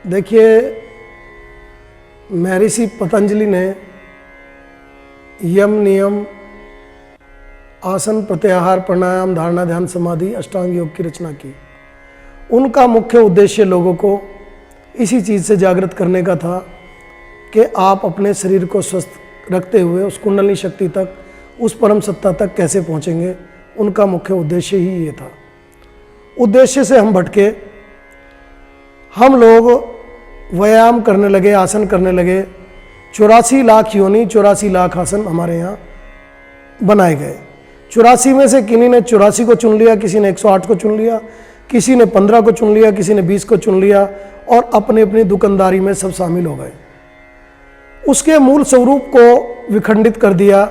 देखिए, महर्षि पतंजलि ने यम, नियम, आसन, प्रत्याहार, प्राणायाम, धारणा, ध्यान, समाधि, अष्टांग योग की रचना की। उनका मुख्य उद्देश्य लोगों को इसी चीज़ से जागृत करने का था कि आप अपने शरीर को स्वस्थ रखते हुए उस कुंडली शक्ति तक, उस परम सत्ता तक कैसे पहुँचेंगे। उनका मुख्य उद्देश्य ही ये था। उद्देश्य से हम भटके, हम लोग व्यायाम करने लगे, आसन करने लगे। 84 लाख योनि, 84 लाख आसन हमारे यहाँ बनाए गए। 84 में से किन्हीं ने 84 को चुन लिया, किसी ने 108 को चुन लिया, किसी ने 15 को चुन लिया, किसी ने 20 को चुन लिया और अपनी अपनी दुकानदारी में सब शामिल हो गए। उसके मूल स्वरूप को विखंडित कर दिया।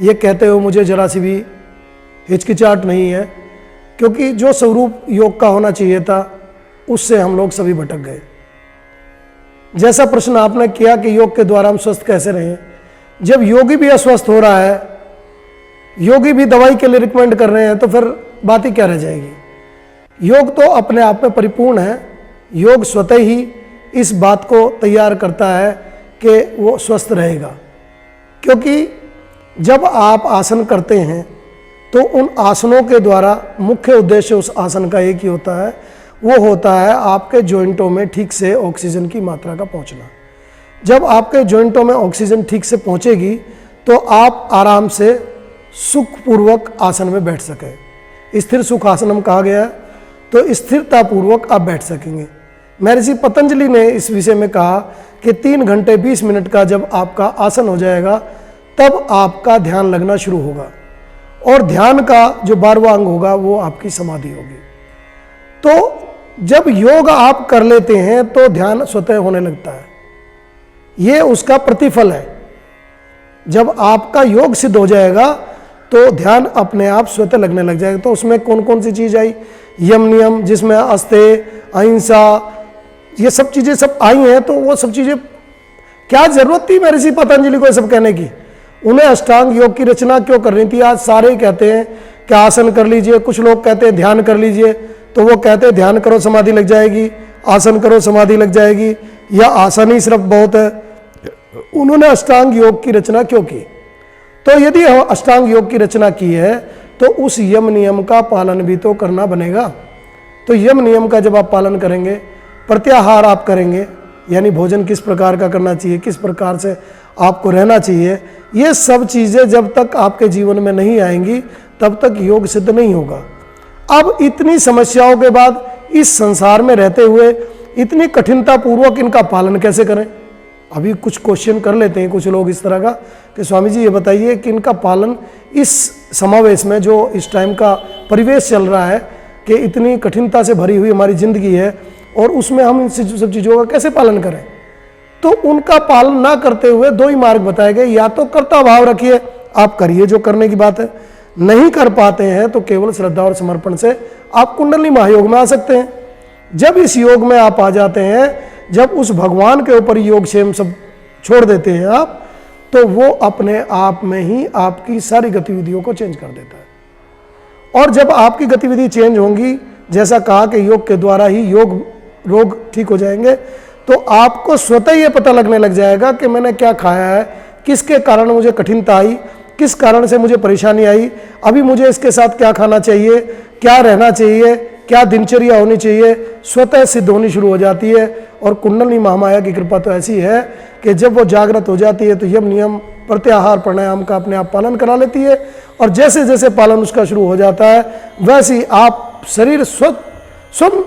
ये कहते हुए मुझे जरा सी भी हिचकिचाहट नहीं है, क्योंकि जो स्वरूप योग का होना चाहिए था उससे हम लोग सभी भटक गए। जैसा प्रश्न आपने किया कि योग के द्वारा हम स्वस्थ कैसे रहें, जब योगी भी अस्वस्थ हो रहा है, योगी भी दवाई के लिए रिकमेंड कर रहे हैं, तो फिर बात ही क्या रह जाएगी। योग तो अपने आप में परिपूर्ण है। योग स्वतः ही इस बात को तैयार करता है कि वो स्वस्थ रहेगा, क्योंकि जब आप आसन करते हैं तो उन आसनों के द्वारा मुख्य उद्देश्य उस आसन का एक ही होता है, वो होता है आपके जॉइंटों में ठीक से ऑक्सीजन की मात्रा का पहुंचना। जब आपके जॉइंटों में ऑक्सीजन ठीक से पहुंचेगी तो आप आराम से सुखपूर्वक आसन में बैठ सकें। स्थिर सुख आसनम कहा गया है, तो स्थिरतापूर्वक आप बैठ सकेंगे। महर्षि पतंजलि ने इस विषय में कहा कि 3 घंटे 20 मिनट का जब आपका आसन हो जाएगा तब आपका ध्यान लगना शुरू होगा, और ध्यान का जो 12वां अंग होगा वो आपकी समाधि होगी। तो जब योग आप कर लेते हैं तो ध्यान स्वतः होने लगता है। ये उसका प्रतिफल है। जब आपका योग सिद्ध हो जाएगा तो ध्यान अपने आप स्वतः लगने लग जाएगा। तो उसमें कौन कौन सी चीज़ आई? यम, नियम, जिसमें अस्तेय, अहिंसा, ये सब चीज़ें सब आई हैं। तो वो सब चीज़ें क्या जरूरत थी महर्षि पतंजलि को ये सब कहने की? उन्हें अष्टांग योग की रचना क्यों करनी थी? आज सारे कहते हैं कि आसन कर लीजिए, कुछ लोग कहते हैं ध्यान कर लीजिए, तो वो कहते हैं ध्यान करो समाधि लग जाएगी, आसन करो समाधि लग जाएगी, या आसन ही सिर्फ बहुत है। उन्होंने अष्टांग योग की रचना क्यों की? तो यदि अष्टांग योग की रचना की है तो उस यम नियम का पालन भी तो करना बनेगा। तो यम नियम का जब आप पालन करेंगे, प्रत्याहार आप करेंगे, यानी भोजन किस प्रकार का करना चाहिए, किस प्रकार से आपको रहना चाहिए, ये सब चीज़ें जब तक आपके जीवन में नहीं आएंगी तब तक योग सिद्ध नहीं होगा। अब इतनी समस्याओं के बाद इस संसार में रहते हुए इतनी कठिनता पूर्वक इनका पालन कैसे करें? अभी कुछ क्वेश्चन कर लेते हैं कुछ लोग इस तरह का कि स्वामी जी ये बताइए कि इनका पालन इस समावेश में, जो इस टाइम का परिवेश चल रहा है कि इतनी कठिनता से भरी हुई हमारी जिंदगी है, और उसमें हम इन सब चीज़ों का कैसे पालन करें? तो उनका पालन ना करते हुए 2 ही मार्ग बताए गए। या तो कर्ता भाव रखिए, आप करिए जो करने की बात है। नहीं कर पाते हैं तो केवल श्रद्धा और समर्पण से आप कुंडली महायोग में आ सकते हैं। जब इस योग में आप आ जाते हैं, जब उस भगवान के ऊपर योग क्षेम सब छोड़ देते हैं आप, तो वो अपने आप में ही आपकी सारी गतिविधियों को चेंज कर देता है। और जब आपकी गतिविधि चेंज होंगी, जैसा कहा कि योग के द्वारा ही रोग ठीक हो जाएंगे, तो आपको स्वतः ये पता लगने लग जाएगा कि मैंने क्या खाया है, किसके कारण मुझे कठिनता आई, किस कारण से मुझे परेशानी आई, अभी मुझे इसके साथ क्या खाना चाहिए, क्या रहना चाहिए, क्या दिनचर्या होनी चाहिए, स्वतः सिद्ध होनी शुरू हो जाती है। और कुंडली महामाया की कृपा तो ऐसी है कि जब वो जागृत हो जाती है तो यम, नियम, प्रत्याहार, प्राणायाम का अपने आप पालन करा लेती है, और जैसे जैसे पालन उसका शुरू हो जाता है वैसे ही आप शरीर स्वयं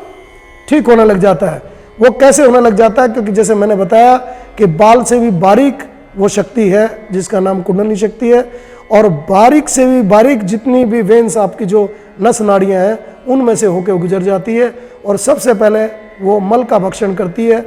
ठीक होने लग जाता है। वो कैसे होने लग जाता है? क्योंकि जैसे मैंने बताया कि बाल से भी बारीक वो शक्ति है जिसका नाम कुंडली शक्ति है, और बारीक से भी बारीक जितनी भी वेन्स, आपकी जो नस नाड़ियाँ हैं, उनमें से होकर गुजर जाती है, और सबसे पहले वो मल का भक्षण करती है,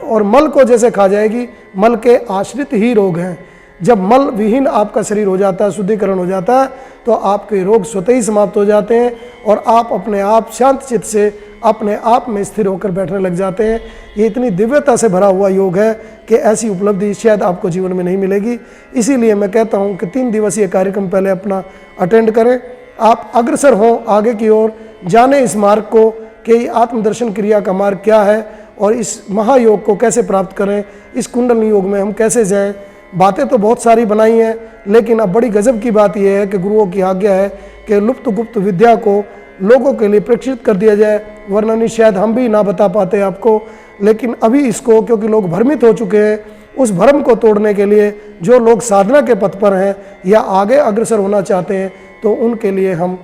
और मल को जैसे खा जाएगी, मल के आश्रित ही रोग हैं। जब मल विहीन आपका शरीर हो जाता है, शुद्धिकरण हो जाता है, तो आपके रोग स्वतः ही समाप्त हो जाते हैं, और आप अपने आप शांत चित्त से अपने आप में स्थिर होकर बैठने लग जाते हैं। ये इतनी दिव्यता से भरा हुआ योग है कि ऐसी उपलब्धि शायद आपको जीवन में नहीं मिलेगी। इसीलिए मैं कहता हूँ कि 3 दिवसीय कार्यक्रम पहले अपना अटेंड करें। आप अग्रसर हों आगे की ओर, जाने इस मार्ग को कि आत्मदर्शन क्रिया का मार्ग क्या है और इस महायोग को कैसे प्राप्त करें, इस कुंडली योग में हम कैसे जाएं। बातें तो बहुत सारी बनाई हैं, लेकिन अब बड़ी गजब की बात यह है कि गुरुओं की आज्ञा है कि लुप्त गुप्त विद्या को लोगों के लिए प्रेक्षित कर दिया जाए, वरना नहीं शायद हम भी ना बता पाते आपको। लेकिन अभी इसको, क्योंकि लोग भ्रमित हो चुके हैं, उस भ्रम को तोड़ने के लिए जो लोग साधना के पथ पर हैं या आगे अग्रसर होना चाहते हैं, तो उनके लिए हम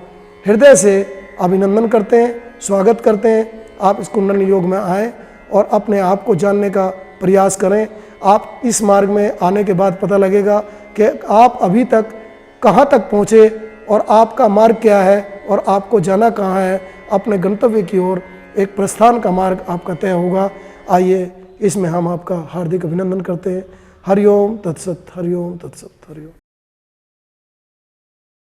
हृदय से अभिनंदन करते हैं, स्वागत करते हैं। आप इस कुंडली योग में आएँ और अपने आप को जानने का प्रयास करें। आप इस मार्ग में आने के बाद पता लगेगा कि आप अभी तक कहाँ तक पहुँचे और आपका मार्ग क्या है और आपको जाना कहाँ है। अपने गंतव्य की ओर एक प्रस्थान का मार्ग आपका तय होगा। आइए, इसमें हम आपका हार्दिक अभिनंदन करते हैं। हरिओम तत्सत, हरिओम तत्सत, हरिओम।